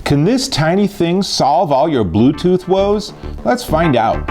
Can this tiny thing solve all your Bluetooth woes? Let's find out.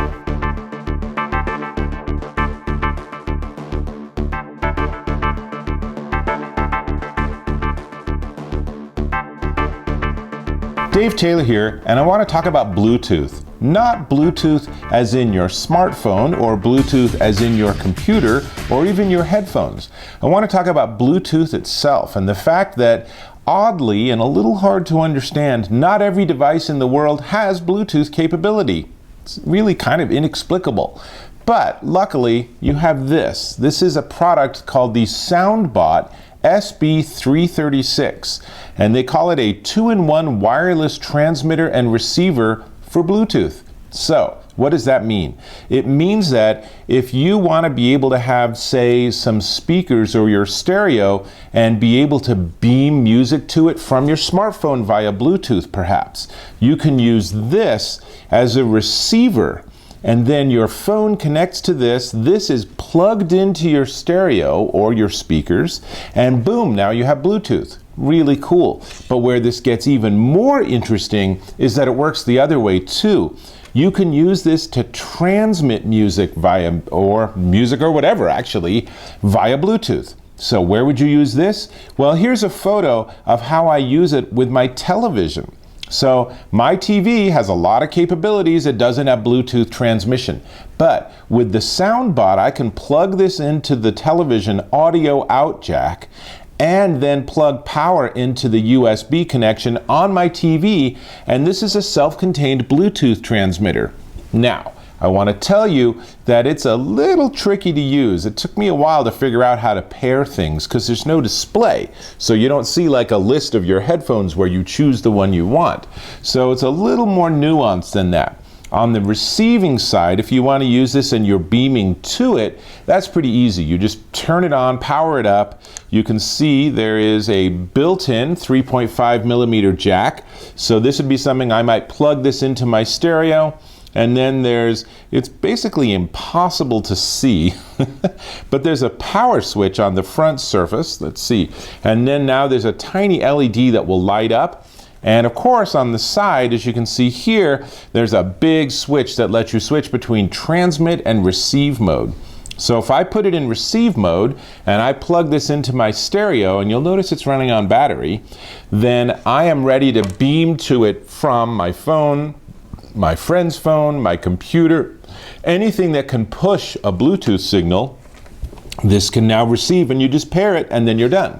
Dave Taylor here, and I want to talk about Bluetooth. Not Bluetooth as in your smartphone or Bluetooth as in your computer or even your headphones. I want to talk about Bluetooth itself and the fact that, oddly and a little hard to understand, not every device in the world has Bluetooth capability. It's really kind of inexplicable. But luckily, you have this. This is a product called the Soundbot SB336, and they call it a 2-in-1 wireless transmitter and receiver for Bluetooth. So, what does that mean? It means that if you want to be able to have, say, some speakers or your stereo and be able to beam music to it from your smartphone via Bluetooth perhaps, you can use this as a receiver. And then your phone connects to this. This is plugged into your stereo or your speakers, and boom, now you have Bluetooth. Really cool. But where this gets even more interesting is that it works the other way too. You can use this to transmit music via, or music or whatever actually, via Bluetooth. So where would you use this? Well, here's a photo of how I use it with my television. So my TV has a lot of capabilities. It doesn't have Bluetooth transmission. But with the Soundbot, I can plug this into the television audio out jack and then plug power into the USB connection on my TV. And this is a self-contained Bluetooth transmitter. Now, I want to tell you that it's a little tricky to use. It took me a while to figure out how to pair things because there's no display. So you don't see like a list of your headphones where you choose the one you want. So it's a little more nuanced than that. On the receiving side, if you want to use this and you're beaming to it, that's pretty easy. You just turn it on, power it up. You can see there is a built-in 3.5 millimeter jack. So this would be something I might plug this into my stereo. And then it's basically impossible to see, but there's a power switch on the front surface. Let's see. And then now there's a tiny LED that will light up. And of course, on the side, as you can see here, there's a big switch that lets you switch between transmit and receive mode. So if I put it in receive mode and I plug this into my stereo, and you'll notice it's running on battery, then I am ready to beam to it from my phone, my friend's phone, my computer, anything that can push a Bluetooth signal, this can now receive, and you just pair it and then you're done.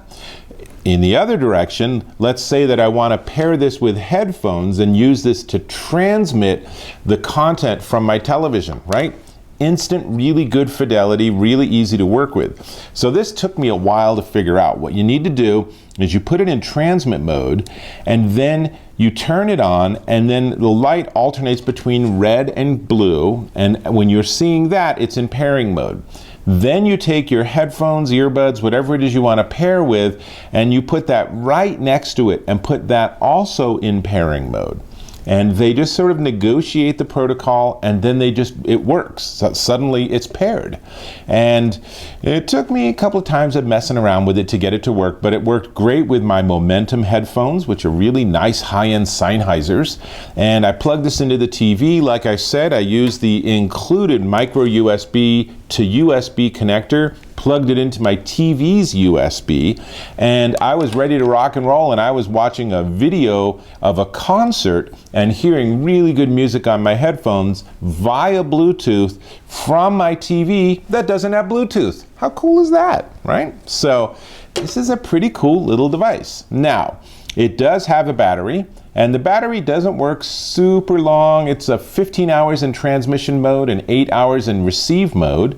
In the other direction, let's say that I want to pair this with headphones and use this to transmit the content from my television, right? Instant, really good fidelity, really easy to work with. So this took me a while to figure out. What you need to do is you put it in transmit mode and then you turn it on, and then the light alternates between red and blue, and when you're seeing that, it's in pairing mode. Then you take your headphones, earbuds, whatever it is you want to pair with, and you put that right next to it and put that also in pairing mode. And they just sort of negotiate the protocol, and then it works. So suddenly it's paired. And it took me a couple of times of messing around with it to get it to work, but it worked great with my Momentum headphones, which are really nice high-end Sennheisers. And I plugged this into the TV. Like I said, I used the included micro USB to USB connector, plugged it into my TV's USB, and I was ready to rock and roll, and I was watching a video of a concert and hearing really good music on my headphones via Bluetooth from my TV that doesn't have Bluetooth. How cool is that, right? So this is a pretty cool little device. Now, it does have a battery, and the battery doesn't work super long. It's a 15 hours in transmission mode and 8 hours in receive mode,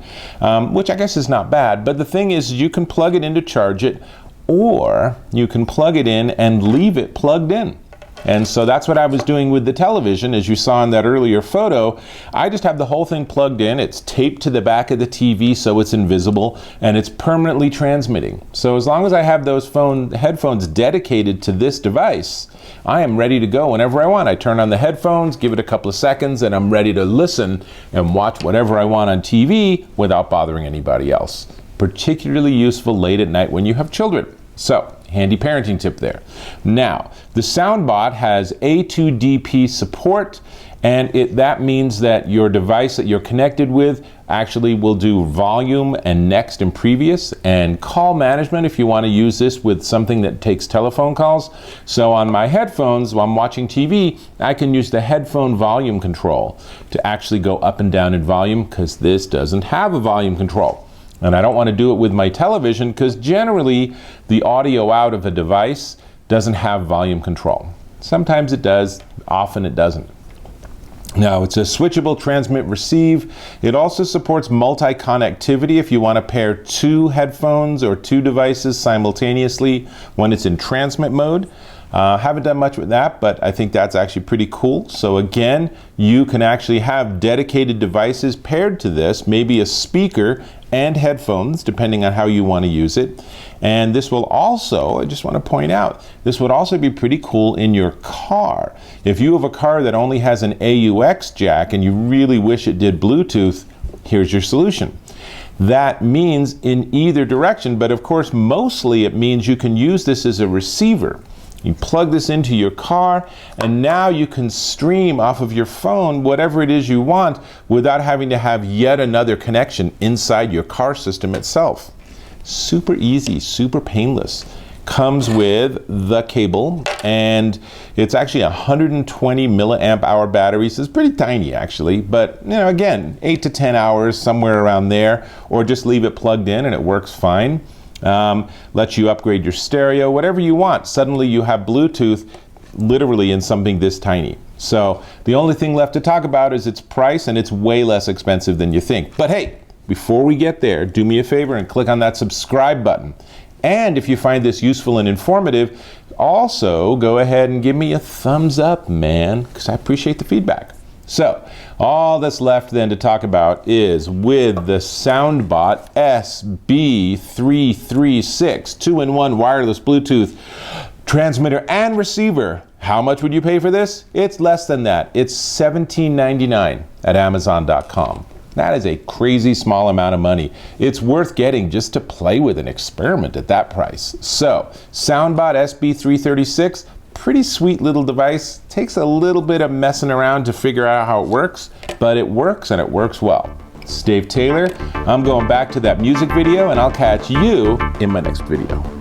which I guess is not bad. But the thing is, you can plug it in to charge it, or you can plug it in and leave it plugged in. And so that's what I was doing with the television. As you saw in that earlier photo, I just have the whole thing plugged in. It's taped to the back of the TV so it's invisible, and it's permanently transmitting. So as long as I have those headphones dedicated to this device, I am ready to go whenever I want. I turn on the headphones, give it a couple of seconds, and I'm ready to listen and watch whatever I want on TV without bothering anybody else. Particularly useful late at night when you have children. So Handy parenting tip there. Now, the Soundbot has A2dp support, and that means that your device that you're connected with actually will do volume and next and previous and call management if you want to use this with something that takes telephone calls. So on my headphones, while I'm watching TV, I can use the headphone volume control to actually go up and down in volume, because this doesn't have a volume control. And I don't want to do it with my television, because generally the audio out of a device doesn't have volume control. Sometimes it does, often it doesn't. Now, it's a switchable transmit receive. It also supports multi-connectivity if you want to pair two headphones or two devices simultaneously when it's in transmit mode. Haven't done much with that, but I think that's actually pretty cool. So again, you can actually have dedicated devices paired to this, maybe a speaker and headphones, depending on how you want to use it. And this will also, I just want to point out, this would also be pretty cool in your car. If you have a car that only has an AUX jack and you really wish it did Bluetooth, here's your solution. That means in either direction, but of course mostly it means you can use this as a receiver. You plug this into your car, and now you can stream off of your phone whatever it is you want without having to have yet another connection inside your car system itself. Super easy, super painless. Comes with the cable, and it's actually 120 milliamp hour battery, so it's pretty tiny actually, but you know, again, 8 to 10 hours, somewhere around there, or just leave it plugged in and it works fine. Lets you upgrade your stereo, whatever you want. Suddenly you have Bluetooth literally in something this tiny. So the only thing left to talk about is its price, and it's way less expensive than you think. But hey, before we get there, do me a favor and click on that subscribe button. And if you find this useful and informative, also go ahead and give me a thumbs up, man, because I appreciate the feedback. So, all that's left then to talk about is with the Soundbot SB336 2-in-1 wireless Bluetooth transmitter and receiver. How much would you pay for this? It's less than that. It's $17.99 at Amazon.com. That is a crazy small amount of money. It's worth getting just to play with and experiment at that price. So, Soundbot SB336, pretty sweet little device. Takes a little bit of messing around to figure out how it works, but it works, and it works well. It's Dave Taylor. I'm going back to that music video, and I'll catch you in my next video.